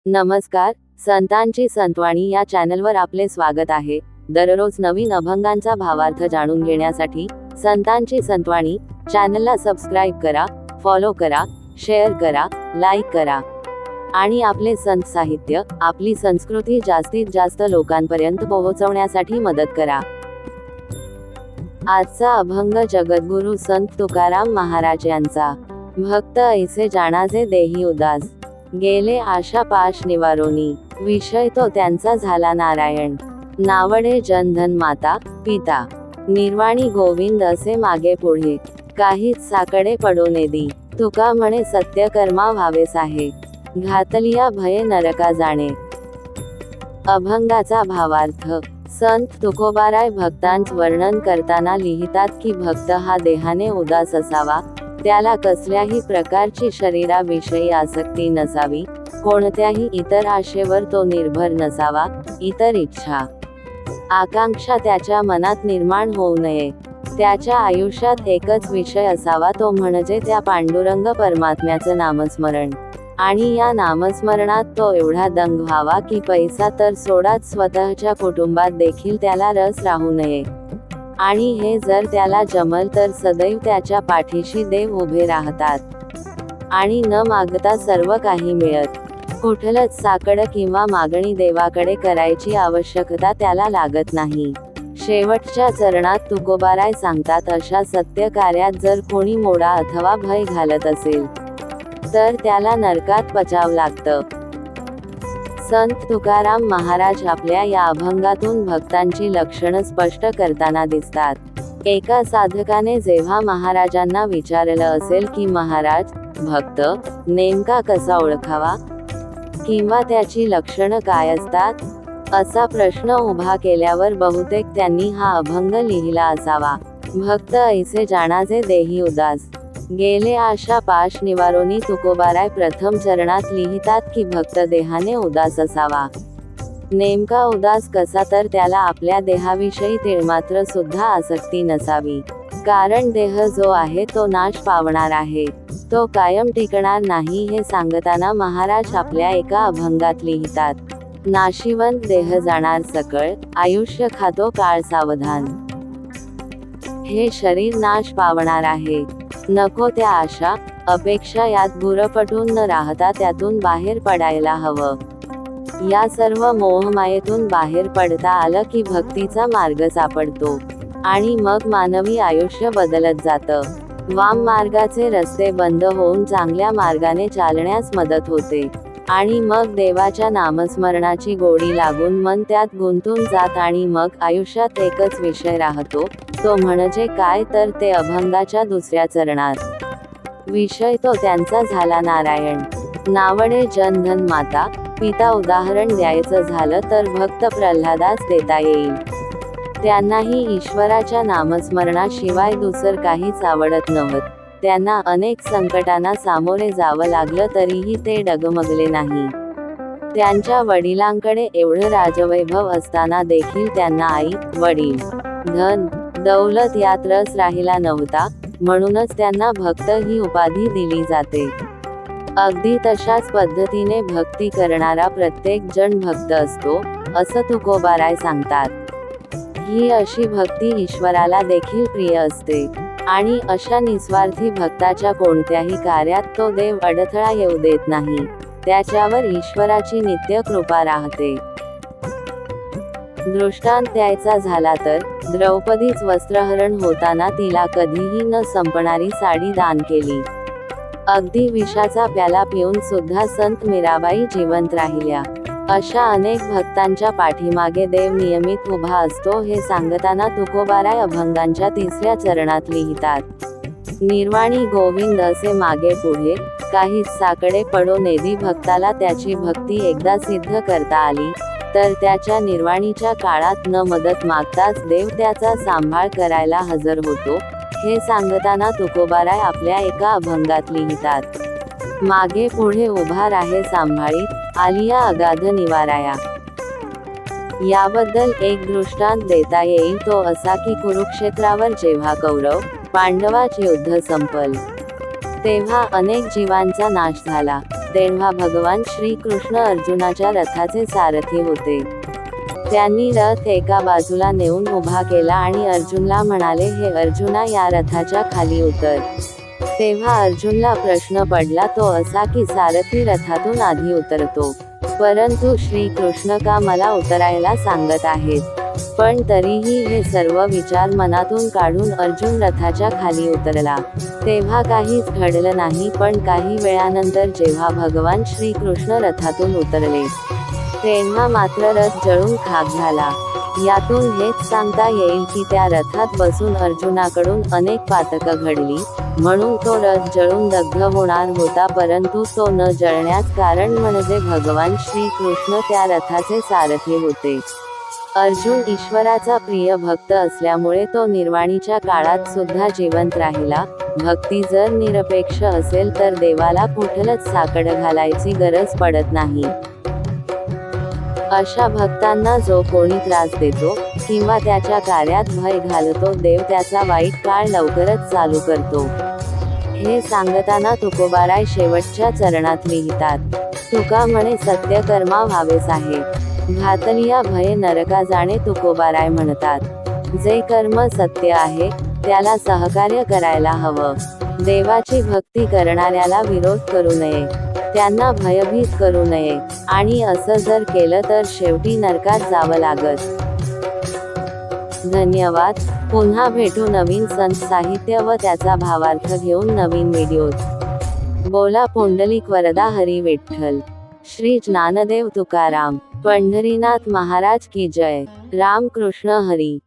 नमस्कार. संतांची संतवाणी या चॅनलवर आपले स्वागत आहे. दररोज नवीन अभंगांचा भावार्थ जाणून घेण्यासाठी संतांची संतवाणी चॅनलला सबस्क्राईब करा, फॉलो करा, शेअर करा, लाईक करा आणि आपले संत साहित्य, आपली संस्कृती जास्तीत जास्त लोकांपर्यंत पोहोचवण्यासाठी मदत करा. आजचा अभंग जगद्गुरु संत तुकाराम महाराज यांचा. भक्त ऐसे जाणाजे देही उदास, गेले आशा पाश निवारोनी. विषय तो त्यांचा झाला नारायण, नावडे जनधन माता पिता. निर्वाणी गोविंद असे मागे पुढे, काहीच साकडे पडो नेदी. तुका म्हणे सत्य कर्मा व्हावेस आहे, घातलिया भये नरका जाणे. अभंगाचा भावार्थ. संत तुकोबाराय भक्तांच वर्णन करताना लिहितात की भक्त हा देहाने उदास असावा, त्याला कसल्याही प्रकारची शरीराविषयी आसक्ती नसावी, कोणत्याही इतर आशेवर तो निर्भर नसावा, इतर इच्छा आकांक्षा त्याच्या मनात निर्माण होऊ नये. त्याच्या आयुष्यात एकच विषय असावा, तो म्हणजे त्या पांडुरंग परमात्म्याचं नामस्मरण. आणि या नामस्मरणात तो एवढा दंग व्हावा की पैसा तर सोडाच, स्वतःच्या कुटुंबात देखील त्याला रस राहू नये. आणि हे जर त्याला जमल तर सदैव त्याच्या पाठीशी देव उभे राहतात आणि न मागता सर्व काही मिळत. कुठलंच साकड किंवा मागणी देवाकडे करायची आवश्यकता त्याला लागत नाही. शेवटच्या चरणात तुकोबाराय सांगतात, अशा सत्य कार्यात जर कोणी मोडा अथवा भय घालत असेल तर त्याला नरकात पचाव लागतं. संत तुकाराम महाराज आपल्या या अभंगातून भक्तांची लक्षणं स्पष्ट करताना दिसतात. एका साधकाने जेव्हा महाराजांना विचारलं असेल की महाराज, भक्त नेमका कसा ओळखावा किंवा त्याची लक्षणं काय असतात, असा प्रश्न उभा केल्यावर बहुतेक त्यांनी हा अभंग लिहिला असावा. भक्त ऐसे जाणाजे देही उदास, गेले आशा पाश निवारोनी. तुकोबाराय प्रथम चरणात लिहितात की भक्त देहाने उदास असावा. नेमका उदास कसा, तर त्याला आपल्या देहाविषयी तिळमात्र सुद्धा आसक्ती नसावी. कारण देह जो आहे तो नाश पावणार आहे, तो कायम टिकणार नाही. हे सांगताना महाराज आपल्या एका अभंगात लिहितात, नाशिवंत देह जाणार सकळ, आयुष्य खातो काळ सावधान. हे शरीर नाश पावणार आहे. नको त्या आशा अपेक्षा यात गुरफटून न राहता त्यातून बाहेर पडायला हवं. या सर्व मोहमायेतून बाहेर पडता आलं की भक्तीचा मार्ग सापडतो आणि मग मानवी आयुष्य बदलत जातं. वाम मार्गाचे रस्ते बंद होऊन चांगल्या मार्गाने चालण्यास मदत होते आणि मग देवाच्या नामस्मरणाची गोडी लागून मन त्यात गुंतून जात आणि मग आयुष्यात एकच विषय राहतो, तो म्हणजे काय, तर ते अभंगाच्या दुसऱ्या चरणात. विषय तो त्यांचा झाला नारायण, नावडे जनधन माता पिता. उदाहरण द्यायचं झालं तर भक्त प्रल्हादास देता येईल. त्यांनाही ईश्वराच्या नामस्मरणाशिवाय दुसरं काहीच आवडत नव्हतं. त्यांना अनेक संकटांना सामोरे जावं लागलं तरीही ते डगमगले नाही. त्यांच्या वडिलांकडे एवढं राजवैभव असताना देखील त्यांना आई, वडील, धन, दौलत यात रस राहिला नव्हता. म्हणूनच त्यांना भक्त ही उपाधी दिली जाते. अगदी तशाच पद्धतीने भक्ती करणारा प्रत्येक जण भक्त असतो, असं तुकोबाराय सांगतात. ही अशी भक्ती ईश्वराला देखील प्रिय असते आणि अशा निस्वार्थी भक्ताच्या कोणत्याही कार्यात तो देव अडथळा येऊ देत नाही. त्याच्यावर ईश्वराची नित्य कृपा राहते. दृष्टांत द्यायचा झाला तर द्रौपदीच वस्त्रहरण होताना तिला कधीही न संपणारी साडी दान केली. अगदी विषाचा प्याला पिऊन सुद्धा संत मीराबाई जिवंत राहिल्या. अशा अनेक भक्तांच्या पाठीमागे देव नियमित उभा असतो. हे सांगताना तुकोबाराय अभंगांच्या तिसऱ्या चरणात लिहितात, निर्वाणी गोविंद असे मागे पुढे, काहीच साकडे पडो नेदी. भक्ताला त्याची भक्ती एकदा सिद्ध करता आली तर त्याच्या निर्वाणीच्या काळात न मदत मागताच देव त्याचा सांभाळ करायला हजर होतो. हे सांगताना तुकोबाराय आपल्या एका अभंगात लिहितात, मागे पुढे उभा राहे सांभाळीत, आलिया अगाध निवाराया. याबद्दल एक दृष्टांत देता येईल, तो असा की कुरुक्षेत्रावर जेव्हा कौरव पांडवाचे युद्ध संपल तेव्हा अनेक जीवांचा नाश झाला. तेव्हा भगवान श्रीकृष्ण अर्जुनाच्या रथाचे सारथी होते. त्यांनी रथ एका बाजूला नेऊन उभा केला आणि अर्जुनला म्हणाले, हे अर्जुना, या रथाच्या खाली उतर. तेव्हा अर्जुनला प्रश्न पडला तो असा की सारथी रथातून आधी उतरतो, परंतु श्रीकृष्ण का मला उतरायला सांगत आहेत. पण तरीही हे सर्व विचार मनातून काढून अर्जुन रथाच्या खाली उतरला. तेव्हा काहीच घडलं नाही, पण काही वेळानंतर जेव्हा भगवान श्रीकृष्ण रथातून उतरले तेव्हा मात्र रथ जळून खाक झाला. यातून हेच सांगता येईल की त्या रथात बसून अर्जुनाकडून अनेक पातकं घडली, म्हणून तो रथ जळून दग्ध होणार होता, परंतु तो न जळण्यास कारण म्हणजे भगवान श्रीकृष्ण त्या रथाचे सारथी होते. अर्जुन ईश्वराचा प्रिय भक्त असल्यामुळे तो निर्वाणीच्या काळात सुद्धा जिवंत राहिला. भक्ती जर निरपेक्ष असेल तर देवाला कुठलंच साकड घालायची गरज पडत नाही. अशा भक्तांना जो कोणी त्रास देतो किंवा त्याच्या कार्यात भय घालतो, देव त्याचा वाईट काळ लवकरच चालू करतो. हे सांगताना तुकोबाराय शेवटच्या चरणात लिहितात, तुका म्हणे सत्य कर्मा व्हावेच आहे, घातलिया भय नरका जाणे तुकोबाराय म्हणतात. जे कर्म सत्य आहे त्याला सहकार्य करायला हवं. देवाची भक्ती करणाऱ्याला विरोध करू नये, त्यांना भयभीत करू नये, आणि असं जर केलं तर शेवटी नरकात जावं लागत. धन्यवाद. पुन्हा भेटू नवीन संत साहित्य व त्याचा भावार्थ घेऊन नवीन व्हिडिओत. बोला पुंडलिक वरदा हरी विठ्ठल. श्री ज्ञानदेव तुकाराम पंढरीनाथ महाराज की जय. राम कृष्ण हरी.